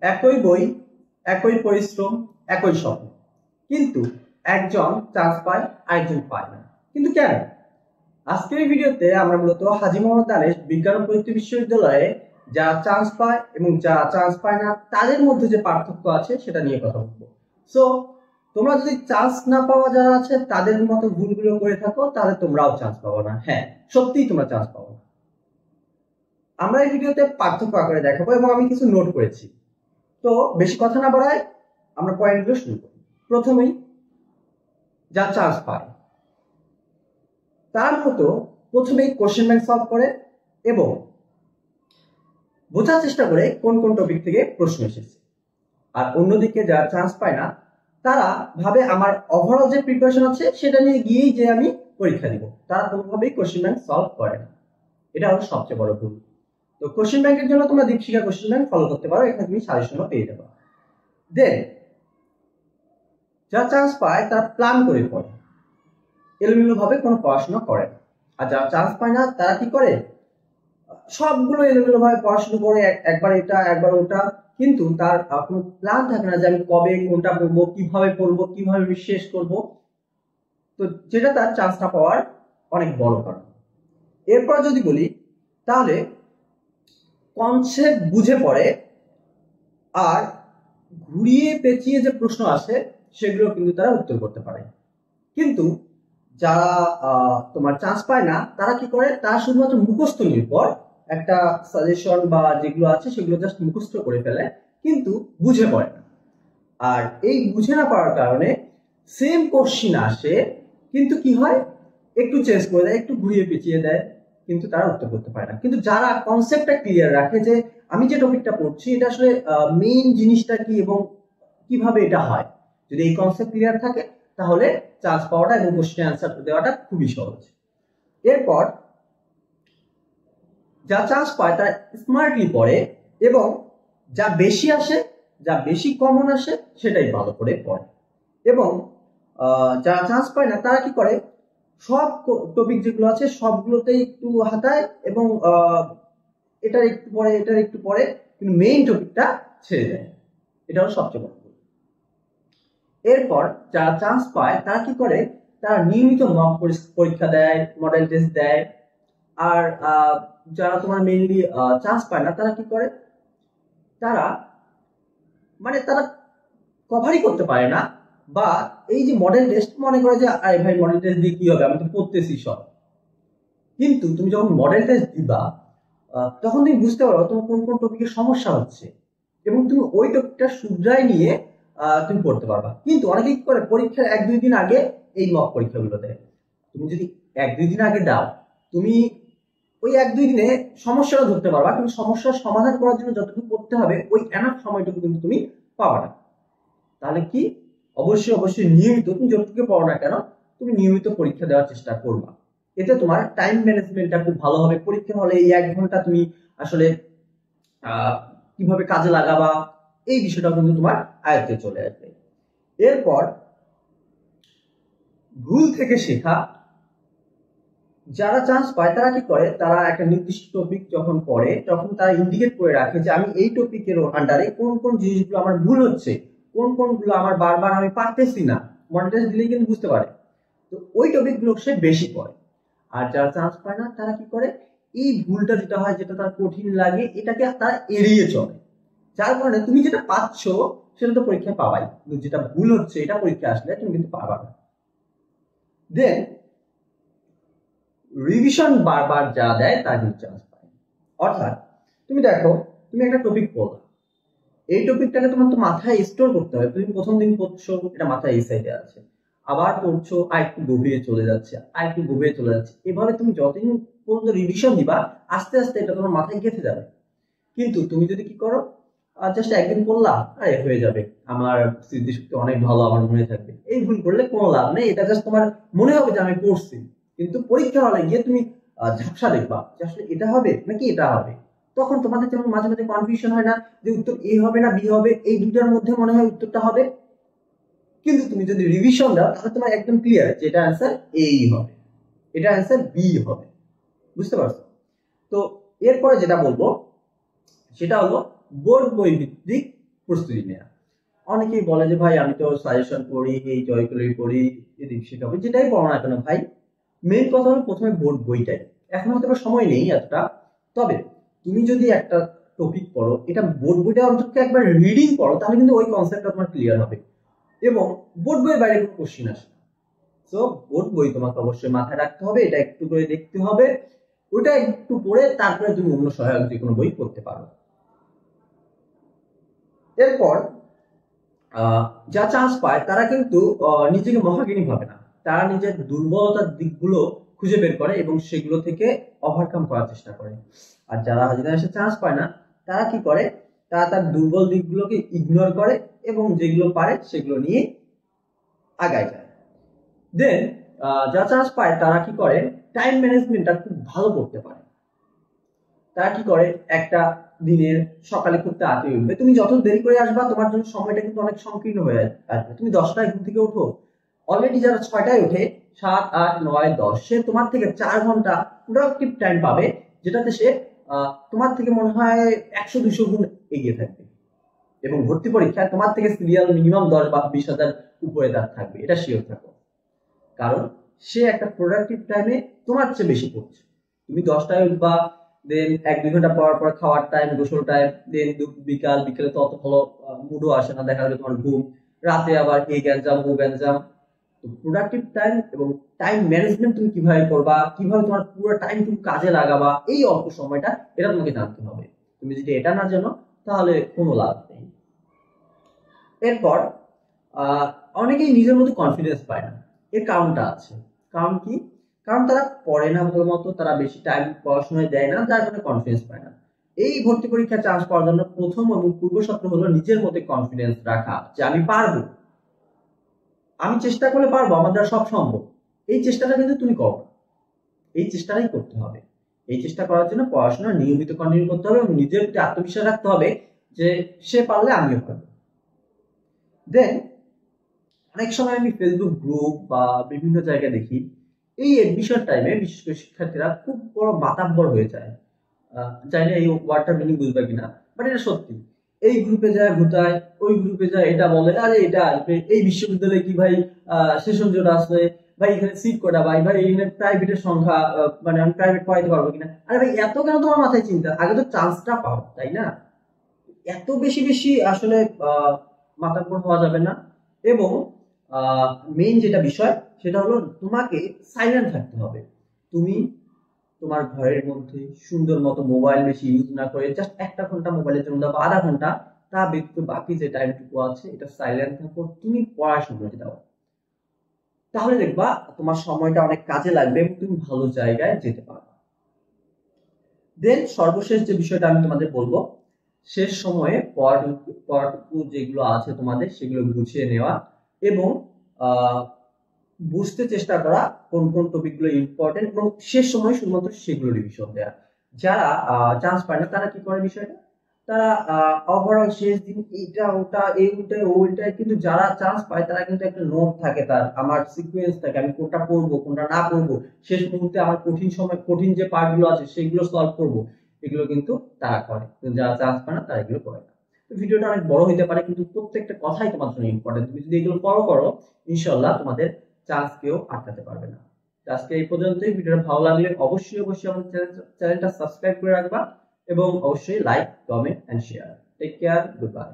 একই বই, একই পরিশ্রম, একই স্বপ্ন, কিন্তু একজন চান্স পায় আরেকজন পায় না। কিন্তু কেন? আজকের এই ভিডিওতে আমরা মূলত হাজী মোহাম্মদ দানেশ বিজ্ঞান ও প্রযুক্তি বিশ্ববিদ্যালয়ে যারা চান্স পায় এবং যারা চান্স পায় না তাদের মধ্যে যে পার্থক্য আছে সেটা নিয়ে কথা বলবো। সো তোমরা যদি চান্স না পাওয়া যারা আছে তাদের মতো ভুলগুলো করে থাকো তাহলে তোমরাও চান্স পাবো না। হ্যাঁ, সত্যিই তোমরা চান্স পাবো না। আমরা এই ভিডিওতে পার্থক্য আকারে দেখাবো এবং আমি কিছু নোট করেছি। তো বেশি কথা না বাড়ায় আমরা পয়েন্টগুলো শুরু করি। প্রথমেই যা চান্স পায় তার মতো প্রথমেই কোশ্চেন ব্যাংক সলভ করে এবং বোঝার চেষ্টা করে কোন কোন টপিক থেকে প্রশ্ন এসেছে। আর অন্যদিকে যারা চান্স পায় না তারা ভাবে আমার ওভারঅল যে প্রিপারেশন আছে সেটা নিয়ে গিয়েই যে আমি পরীক্ষা দিব, তারা কোনোভাবেই কোশ্চেন ব্যাংক সলভ করে না। এটা হলো সবচেয়ে বড় ভুল। তো কোশ্চেন ব্যাংকের জন্য তোমরা দীপশিখা কোশ্চেন ব্যাংক ফলো করতে পারো, এখানে তুমি সাজেশনও পেয়ে যাবে। দেন যারা চান্স পায় তারা প্ল্যান করে পড়ে, এলোমেলো ভাবে কোনো পড়াশোনা করে। আর যারা চান্স পায় না তারা কি করে, সবগুলো এলোমেলো ভাবে পড়াশোনা করে, একবার এটা একবার ওটা, কিন্তু তার কোনো প্ল্যান থাকে না যে আমি কবে কোনটা পড়বো, কিভাবে শেষ করব। তো যেটা তার চান্স না পাওয়ার অনেক বড় কারণ। এরপর যদি বলি তাহলে কনসেপ্ট বুঝে পড়ে আর ঘুরিয়ে পেঁচিয়ে যে প্রশ্ন আসে সেগুলো কিন্তু তারা উত্তর করতে পারে। কিন্তু যারা তোমার চান্স পায় না তারা কি করে, তারা শুধুমাত্র মুখস্থ নির্ভর একটা সাজেশন বা যেগুলো আছে সেগুলো জাস্ট মুখস্থ করে ফেলে, কিন্তু বুঝে পড়ে না। আর এই বুঝে না পাওয়ার কারণে সেম কোশ্চিন আসে, কিন্তু কি হয়, একটু চেঞ্জ করে দেয়, একটু ঘুরিয়ে পেঁচিয়ে দেয়, কিন্তু তারা উত্তর করতে পারে না। কিন্তু যারা কনসেপ্টটা ক্লিয়ার রাখে যে আমি যে টপিকটা পড়ছি এটা আসলে মেইন জিনিসটা কি এবং কিভাবে এটা হয়, যদি এই কনসেপ্ট ক্লিয়ার থাকে তাহলে চান্স পাওয়াটা এবং কোশ্চেন অ্যান্সার দেওয়াটা খুবই সহজ। এরপর যা চান্স পায় তারা স্মার্টলি পড়ে এবং যা বেশি আসে, যা বেশি কমন আসে সেটাই ভালো করে পড়ে। এবং যারা চান্স পায় না তারা কি করে, সব টপিক যেগুলো আছে সবগুলোতেই একটু হাতায় এবং এটার একটু পরে কিন্তু মেইন টপিকটা ছেড়ে দেয়। এটা হলো সবচেয়ে বড়। এরপর যারা চান্স পায় তারা কি করে, তারা নিয়মিত মক পরীক্ষা দেয়, মডেল টেস্ট দেয়। আর যারা তোমার মেইনলি চান্স পায় না তারা কি করে, তারা তারা কভারই করতে পারে না, বা এই যে মডেল টেস্ট মনে করে যে আরে ভাই মডেল টেস্ট দিয়ে কি হবে, আমি তো পড়তেছি সব। কিন্তু তুমি যখন মডেল টেস্ট দিবা তখন তুমি বুঝতে পারো তোমার কোন কোন টপিকের সমস্যা হচ্ছে এবং তুমি ওই টপিকটা শুধরাই নিয়ে তুমি পড়তে পারবা। কিন্তু অনেকে কি করে, পরীক্ষার 1-2 দিন আগে এই মক পরীক্ষাগুলো দেয়। তুমি যদি 1-2 দিন আগে দাও, তুমি ওই 1-2 দিনে সমস্যাটা ধরতে পারবা, কিন্তু সমস্যার সমাধান করার জন্য যতটুকু পড়তে হবে ওই এনাফ সময়টুকু কিন্তু তুমি পাবা না। তাহলে কি, অবশ্যই নিয়মিত তুমি যতটুকু পড়ো না কেন তুমি নিয়মিত পরীক্ষা দেওয়ার চেষ্টা করবা। এতে তোমার টাইম ম্যানেজমেন্টটা খুব ভালো হবে। পরীক্ষা হলে এই 1 ঘন্টা তুমি আসলে কিভাবে কাজে লাগাবা এই বিষয়টা কিন্তু তোমার আয়ত্তে চলে আসবে। এরপর ভুল থেকে শেখা। যারা চান্স পায় তারা কি করে, তারা একটা নির্দিষ্ট টপিক যখন পড়ে তখন তারা ইন্ডিকেট করে রাখে যে আমি এই টপিকের আন্ডারে কোন কোন জিনিসগুলো আমার ভুল হচ্ছে, কোন কোনগুলো আমার বারবার আমি পারতেছি না, মডেল টেস্ট দিলেই কিন্তু বুঝতে পারে। তো ওই টপিকগুলো সে বেশি পড়ে। আর যারা চান্স পায় না তারা কি করে, এই ভুলটা যেটা হয়, যেটা তার কঠিন লাগে, এটাকে তারা এড়িয়ে চলে। যার কারণে তুমি যেটা পাচ্ছ সেটা তো পরীক্ষায় পাবাই, কিন্তু যেটা ভুল হচ্ছে এটা পরীক্ষা আসলে তুমি কিন্তু পাবা না। দেন রিভিশন বারবার যা দেয় তা কিন্তু চান্স পায়। অর্থাৎ তুমি দেখো, তুমি একটা টপিক পড়লা, এই টপিকটাকে তোমার তো মাথায় স্টোর করতে হবে। তুমি প্রথম দিন পড়ছো, এটা মাথায় এই সাইডে আছে, আবার পড়ছো আর একটু গভীরে চলে যাচ্ছে, এভাবে তুমি যতদিন পর্যন্ত রিভিশন দিবা আস্তে আস্তে এটা তোমার মাথায় গেঁথে যাবে। কিন্তু তুমি যদি কি করো, জাস্ট একদিন পড়লা আরে হয়ে যাবে, আমার স্মৃতিশক্তি অনেক ভালো, আমার মনে থাকবে, এই ভুল করলে কোনো লাভ নেই। এটা জাস্ট তোমার মনে হবে যে আমি পড়ছি, কিন্তু পরীক্ষা হলে গিয়ে তুমি ঝাপসা দেখবা যে আসলে এটা হবে নাকি এটা হবে। তখন তোমাদের যেমন মাঝে মাঝে কনফিউশন হয় না যে উত্তর এ হবে না বি হবে, এই দুটার মধ্যে মনে হয় উত্তরটা হবে। কিন্তু তুমি যদি রিভিশন দাও তাহলে তোমার একদম ক্লিয়ার যে এটা অ্যান্সার এই হবে, এটা অ্যান্সার বি হবে। বুঝতে পারছো? তো এরপরে যেটা বলবো সেটা হলো বোর্ড বই ভিত্তিক প্রস্তুতি নেওয়া। অনেকেই বলে যে ভাই আমি তো সাজেশন পড়ি, এই জয়গুলি পড়ি, এই দীপশিখা পড়ি, যেটাই পড়ো না কেন ভাই, মেইন কথা হলো প্রথমে বোর্ড বইটাই। এখন হয়তো সময় নেই এতটা, তবে তুমি যদি একটা টপিক পড়ো, এটা বোর্ড বইটা অন্তত একবার রিডিং পড়ো, তাহলে কিন্তু ওই কনসেপ্টটা তোমার ক্লিয়ার হবে এবং বোর্ড বইয়ের বাইরে কোনো কোশ্চিন আসে না। সো বোর্ড বই তোমাকে অবশ্যই মাথায় রাখতে হবে, এটা একটু করে দেখতে হবে, ওইটা একটু পড়ে তারপরে তুমি অন্য সহায়ক যে কোনো বই পড়তে পারো। এরপর যা চান্স পায় তারা কিন্তু নিজেকে মহাজ্ঞানী ভাবে না, তারা নিজের দুর্বলতার দিকগুলো খুঁজে বের করে এবং সেগুলো থেকে ওভারকাম করার চেষ্টা করে। আর যারা এসে চান্স পায় না, তারা কি করে, তারা তার দুর্বল দিকগুলোকে ইগনোর করে এবং যেগুলো পারে সেগুলো নিয়ে আগায় যায়। দেন যা চান্স পায় তারা কি করে, টাইম ম্যানেজমেন্টটা খুব ভালো করতে পারে। তারা কি করে, একটা দিনের সকালে খুব তাড়াতাড়ি উঠবে, তুমি যত দেরি করে আসবা তোমার জন্য সময়টা কিন্তু অনেক সংকীর্ণ হয়ে আসবে। তুমি 10টায় ঘুম থেকে ওঠো, অলরেডি যারা 6টায় ওঠে, 7, 8, 9, 10, সে তোমার থেকে 4 ঘন্টা প্রোডাক্টিভ টাইম পাবে, যেটাতে সে তোমার থেকে মনে হয় 100-200 গুণ এগিয়ে থাকবে এবং ভর্তি পরীক্ষায় তোমার থেকে সিরিয়াল মিনিমাম 10 বা 20,000 উপরে তার থাকবে, এটা শিওর থাকো। কারণ সে একটা প্রোডাক্টিভ টাইমে তোমার চেয়ে বেশি পড়ছে। তুমি 10টায় উঠবা, দেন 1-2 ঘন্টা পর পর খাওয়ার টাইম, গোসল টাইম, দেন বিকালে তো অত ভালো মুডও আসে না, দেখা যাবে তোমার ঘুম, রাতে আবার এই গ্যাঞ্জাম ও গ্যাঞ্জাম। তো প্রোডাক্টিভ টাইম এবং টাইম ম্যানেজমেন্ট তুমি কিভাবে করবা, কিভাবে তোমার পুরো টাইম তুমি কাজে লাগাবা এই অল্প সময়টা, এটা তোমাকে জানতে হবে। তুমি যদি এটা না জানো তাহলে কোনো লাভ নেই। এরপর অনেকেই নিজের মধ্যে কনফিডেন্স পায় না, এর কারণটা আছে। কারণ কি? কারণ তারা পড়ে না ভালো মতো, তারা বেশি টাইম পড়াশোনায় দেয় না, যার কারণে কনফিডেন্স পায় না। এই ভর্তি পরীক্ষায় চান্স পাওয়ার জন্য প্রথম এবং পূর্ব শর্ত হলো নিজের মধ্যে কনফিডেন্স রাখা, যে আমি পারবো, আমি চেষ্টা করলে পারবো, আমার দ্বারা সব সম্ভব। এই চেষ্টাটা কিন্তু তুমি করো, এই চেষ্টাটাই করতে হবে। এই চেষ্টা করার জন্য পড়াশোনা নিয়মিত কন্টিনিউ করতে হবে এবং নিজের প্রতি আত্মবিশ্বাস রাখতে হবে যে সে পারলে আমিও পারবো। দেন অনেক সময় আমি ফেসবুক গ্রুপ বা বিভিন্ন জায়গায় দেখি, এই এডমিশন টাইমে বিশেষ করে শিক্ষার্থীরা খুব বড় মাতাব্বর হয়ে যায়। জানি না এই ওয়ার্ডটার মিনিং বুঝবে কিনা, বাট এটা সত্যি। এই গ্রুপে যায় ভুতায়, ওই গ্রুপে যায় এটা বলে, আরে এটা আসবে, এই বিশ্ববিদ্যালয়ে কি ভাই সেশন জোট আসবে, ভাই এখানে সিট কটা, ভাই ভাই এখানে প্রাইভেটের সংখ্যা, মানে আমি প্রাইভেট পড়াইতে পারবো কিনা। আরে ভাই এত কেন তোমার মাথায় চিন্তা, আগে তো চান্সটা পাও, তাই না? এত বেশি বেশি আসলে মাতাব্বর হওয়া যাবে না। এবং মেইন যেটা বিষয় সেটা হলো তোমাকে সাইলেন্ট থাকতে হবে। তুমি তোমার ঘরের মধ্যে সুন্দর মতো মোবাইল বেশি ইউজ না করে জাস্ট 1 ঘন্টা মোবাইলের জন্য দাও বা আধা ঘন্টা, তা ব্যতীত বাকি যে টাইমটুকু আছে এটা সাইলেন্ট থাকো, তুমি পড়াশোনায় দাও। তাহলে দেখবা তোমার সময়টা অনেক কাজে লাগবে এবং তুমি ভালো জায়গায় যেতে পারবে। দেন সর্বশেষ যে বিষয়টা আমি তোমাদের বলবো, শেষ সময়ে পড়াটুকু যেগুলো আছে তোমাদের সেগুলো গুছিয়ে নেওয়া এবং বুঝতে চেষ্টা করা কোন কোন টপিক গুলো ইম্পর্টেন্ট এবং শেষ সময় শুধুমাত্র সেগুলো রিভিশন দেওয়া। যারা চান্স পায় না তারা কি করে বিষয়টা, তারা ওভারঅল শেষ দিন এইটা ওটা এইটাই ওইটাই, কিন্তু যারা চান্স পায় তারা কিন্তু একটা নোট থাকে, তার আমার সিকোয়েন্স থাকে, আমি কোনটা পড়বো কোনটা না পড়বো, শেষ মুহূর্তে আমার কঠিন সময় কঠিন যে পার্ট গুলো আছে সেগুলো সলভ করবো, এগুলো কিন্তু তারা করে। কিন্তু যারা চান্স পায় না তারা এগুলো করে না। তো ভিডিওটা অনেক বড় হতে পারে কিন্তু প্রত্যেকটা কথাই তোমার জন্য ইম্পর্টেন্ট। তুমি যদি এগুলো ফলো করো ইনশাল্লাহ তোমাদের চান্স কেউ আটকাতে পারবে না। আজকে এই পর্যন্তই। ভিডিওটা ভালো লাগলে অবশ্যই আমাদের চ্যানেলটা সাবস্ক্রাইব করে রাখবা এবং অবশ্যই like, comment and share. Take care, good bye.